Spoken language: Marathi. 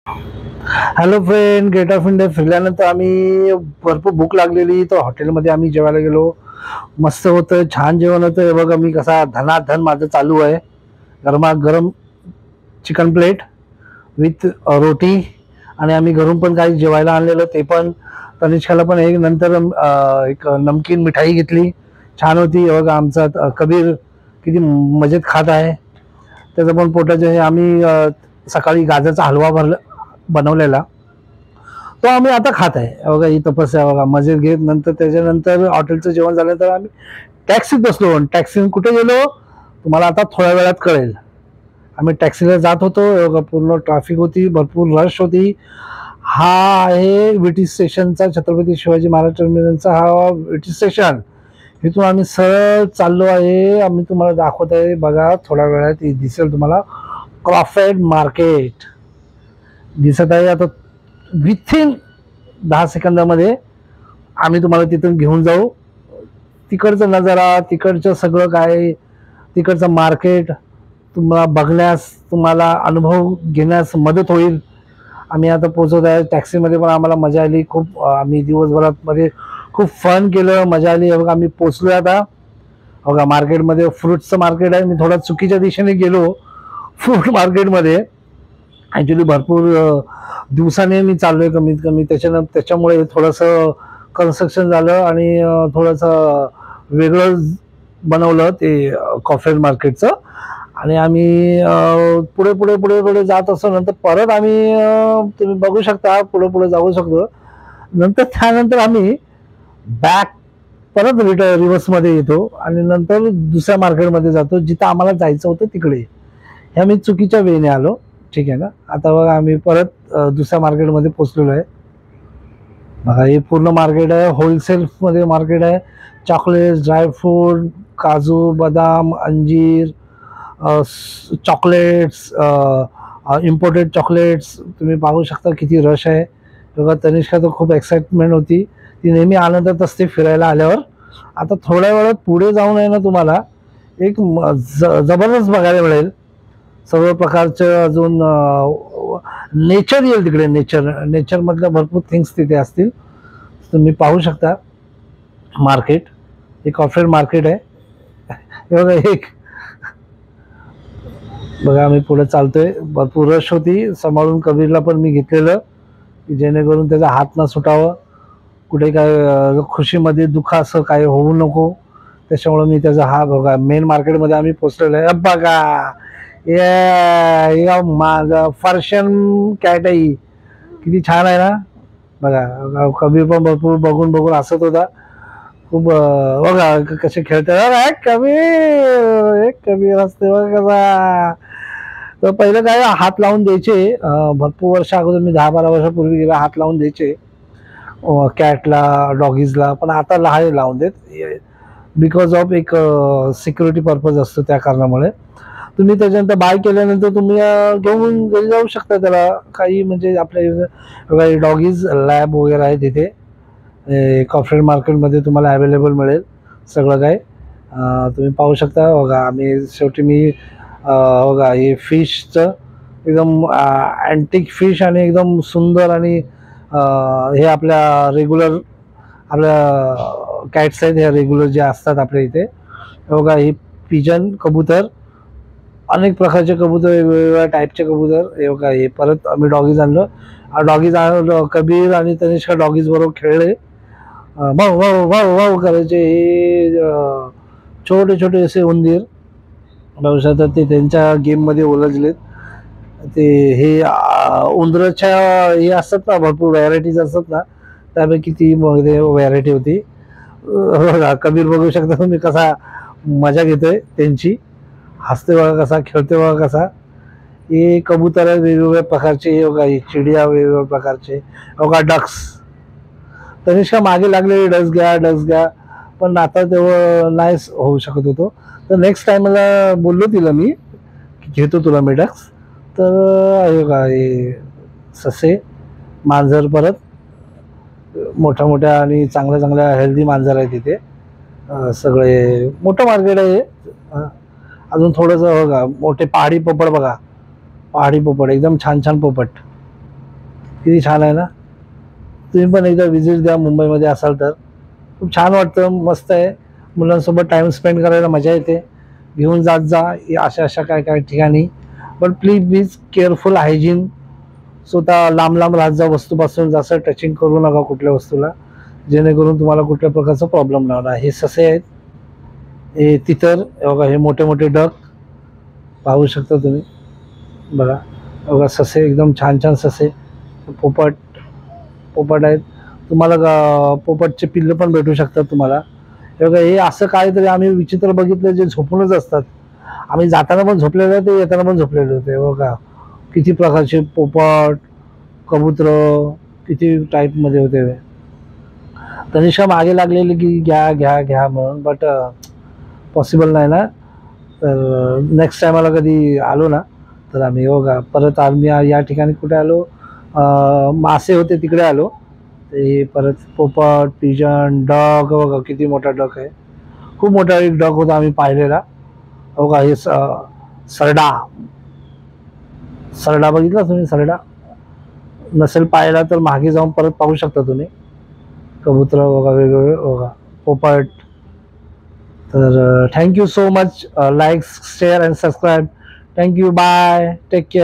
Hello friend, gate of India फिरल्यानंतर आम्ही भरपूर भूक लागलेली, तर हॉटेलमध्ये आम्ही जेवायला गेलो. मस्त होतं, छान जेवण होतं. हे बघा मी कसा धनाधन माझं चालू आहे. गरमागरम चिकन प्लेट विथ रोटी, आणि आम्ही घरून पण काही जेवायला आणलेलं, ते पण तनिष्काला पण एक. नंतर एक नमकीन मिठाई घेतली, छान होती. हे बघा आमचा कबीर किती मजेत खात आहे. त्याचं पण पोटाचं हे. आम्ही सकाळी गाजरचा हलवा बनवलेला, तो आम्ही आता खात आहे. बघा ही तपस्या बघा, मजेत घेत. नंतर त्याच्यानंतर हॉटेलचं जेवण झाल्यानंतर आम्ही टॅक्सीत बसलो. टॅक्सीने कुठे गेलो तुम्हाला आता थोड्या वेळात कळेल. आम्ही टॅक्सीला जात होतो. पूर्ण ट्रॅफिक होती, भरपूर रश होती. हा आहे विटी स्टेशनचा, छत्रपती शिवाजी महाराज टर्मिनलचा हा विटी स्टेशन. इथून आम्ही सरळ चाललो आहे. आम्ही तुम्हाला दाखवत आहे, बघा थोड्या वेळात दिसेल तुम्हाला क्रॉफर्ड मार्केट दिसत आहे. आता विथिन 10 सेकंदामध्ये आम्ही तुम्हाला तिथून घेऊन जाऊ. तिकडचा नजारा, तिकडचं सगळं काय, तिकडचं मार्केट तुम्हाला बघण्यास, तुम्हाला अनुभव घेण्यास मदत होईल. आम्ही आता पोहोचत आहे. टॅक्सीमध्ये पण आम्हाला मजा आली खूप. आम्ही दिवसभरात मध्ये खूप फन केलं, मजा आली. बघा आम्ही पोचलोय आता. बघा मार्केटमध्ये फ्रुट्सचं मार्केट आहे. मी थोडा चुकीच्या दिशेने गेलो फ्रूट मार्केटमध्ये. ॲक्च्युली भरपूर दिवसाने मी चाललोय, कमीत कमी. त्याच्यामुळे थोडंसं कन्स्ट्रक्शन झालं आणि थोडंसं वेगळं बनवलं ते कॉफी मार्केटचं. आणि आम्ही पुढे पुढे पुढे पुढे जात असतो. नंतर परत आम्ही तुम्ही बघू शकता पुढे पुढे जाऊ शकतो. नंतर त्यानंतर आम्ही बॅक परत रिव्हर्समध्ये येतो आणि नंतर दुसऱ्या मार्केटमध्ये जातो जिथं आम्हाला जायचं होतं तिकडे. हे आम्ही चुकीच्या वेने आलो, ठीक आहे ना. आता बघा आम्ही परत दुसऱ्या मार्केटमध्ये पोचलेलो आहे. बघा हे पूर्ण मार्केट आहे, होलसेलमध्ये मार्केट आहे. चॉकलेट्स, ड्रायफ्रूट, काजू, बदाम, अंजीर, चॉकलेट्स, इम्पोर्टेड चॉकलेट्स. तुम्ही पाहू शकता किती रश आहे. बघा तनिष्का तर खूप एक्साइटमेंट होती. ती नेहमी आनंदात असते फिरायला आल्यावर. आता थोड्या वेळात पुढे जाऊन आहे ना, तुम्हाला एक जबरदस्त बघायला मिळेल. सर्व प्रकारचं अजून नेचर येईल तिकडे. नेचरमधल्या भरपूर थिंग्स तिथे असतील. तुम्ही पाहू शकता मार्केट. एक ऑफलाईन मार्केट आहे. हे बघा एक. बघा आम्ही पुढे चालतोय. भरपूर रश होती. सांभाळून कबीरला पण मी घेतलेलं, की जेणेकरून त्याचा हात न सुटावं. कुठे काय खुशीमध्ये दुःख असं काय होऊ नको, त्याच्यामुळे मी त्याचा हा. बघा मेन मार्केटमध्ये आम्ही पोचलेलो आहे. बघा ये माझा फर्शन कॅट आहे, किती छान आहे ना. बघा कबीर पण भरपूर बघून बघून हसत होता खूप. बघा कसे खेळतात कबीर. एक कबीर असते बघा कसा. तर पहिलं काय हात लावून द्यायचे. भरपूर वर्ष अगोदर मी 10-12 वर्षापूर्वी गेला हात लावून द्यायचे कॅटला, डॉगीजला. पण आता लावून देत, बिकॉज ऑफ एक सिक्युरिटी पर्पज असतो, त्या कारणामुळे. तुम्ही त्याच्यानंतर बाय केल्यानंतर तुम्ही घेऊन घरी जाऊ शकता त्याला. काही म्हणजे आपल्या डॉगीज लॅब वगैरे आहे तिथे. कॉर्पोरेट मार्केटमध्ये तुम्हाला अवेलेबल मिळेल सगळं काय. तुम्ही पाहू शकता. बघा आम्ही शेवटी मी बघा हे फिशचं एकदम अँटिक फिश आणि एकदम सुंदर. आणि हे आपल्या रेग्युलर आपल्या कॅट्स आहेत, ह्या रेग्युलर जे असतात आपल्या इथे. बघा ही पिजन कबूतर, अनेक प्रकारचे कबूतर, वेगवेगळ्या टाईपचे कबूतर. हे बघा हे परत आम्ही डॉगीज आणलं. डॉगीज आणलं, कबीर आणि तनिष्का डॉगीज बरोबर खेळले. भाऊ भाऊ भाऊ भाऊ करायचे. हे छोटे छोटे असे उंदीर भविष्यात ते त्यांच्या गेममध्ये उलझलेत. ते हे उंदराच्या हे असतात ना, भरपूर व्हरायटीज असतात ना, त्यापैकी ती व्हरायटी होती. कबीर बघू शकता तुम्ही कसा मजा घेतोय त्यांची. हसते बघा कसा, खेळते बघा कसा. हे कबूतर आहे वेगवेगळ्या प्रकारचे. हे बघा ही चिडिया वेगवेगळ्या प्रकारचे. बघा डक्स. तनिष्का मागे लागले डक्स घ्या डक्स घ्या, पण आता तेव्हा नाहीच होऊ शकत होतो. तर नेक्स्ट टाइमला बोललो तिला मी, की घेतो तुला मी डक्स. तर हे बघा हे ससे, मांजर, परत मोठ्या मोठ्या आणि चांगल्या चांगल्या हेल्दी मांजर आहे तिथे. सगळे मोठं मार्केट आहे. अजून थोडंसं बघा मोठे पहाडी पोपट. बघा पहाडी पोपट एकदम छान छान पोपट. किती छान आहे ना. तुम्ही पण एकदा विजिट द्या मुंबईमध्ये असाल तर. खूप छान वाटतं, मस्त आहे. मुलांसोबत टाइम स्पेंड करायला मजा येते. घेऊन जात जा अशा अशा काय काय ठिकाणी. But please careful, hygiene. स्वतः लांब लांब राहत जा वस्तूपासून, जास्त टचिंग करू नका कुठल्या वस्तूला, जेणेकरून तुम्हाला कुठल्या प्रकारचा प्रॉब्लेम नाही होणार. हे ससे आहेत, हे तितर बघा, हे मोठे मोठे डक पाहू शकता तुम्ही. बघा बघा, ससे एकदम छान छान ससे. पोपट पोपट आहेत. तुम्हाला पोपटचे पिल्लं पण भेटू शकतात तुम्हाला. हे बघा, हे असं काहीतरी आम्ही विचित्र बघितलं जे झोपूनच असतात. आम्ही जाताना पण झोपलेले होते, येताना पण झोपलेले होते. बघा किती प्रकारचे पोपट, कबूतर, किती टाईपमध्ये होते. तनिष्का मागे लागलेली की घ्या घ्या घ्या म्हणून, बट पॉसिबल नाही ना. तर नेक्स्ट टायमाला कधी आलो ना तर आम्ही बघा परत आम्ही या ठिकाणी कुठे आलो, मासे होते तिकडे आलो. ते परत पोपट, पिजन, डग. बघा किती मोठा डग आहे. खूप मोठा एक डग होता आम्ही पाहिलेला. बघा हे सरडा. सरडा बघितला तुम्ही? सरडा नसेल पाहिला तर मागे जाऊन परत पाहू शकता तुम्ही. कबूतर बघा वेगवेगळे बघा, पोपट. तर thank you so much. Like, share and subscribe. Thank you, bye, take care.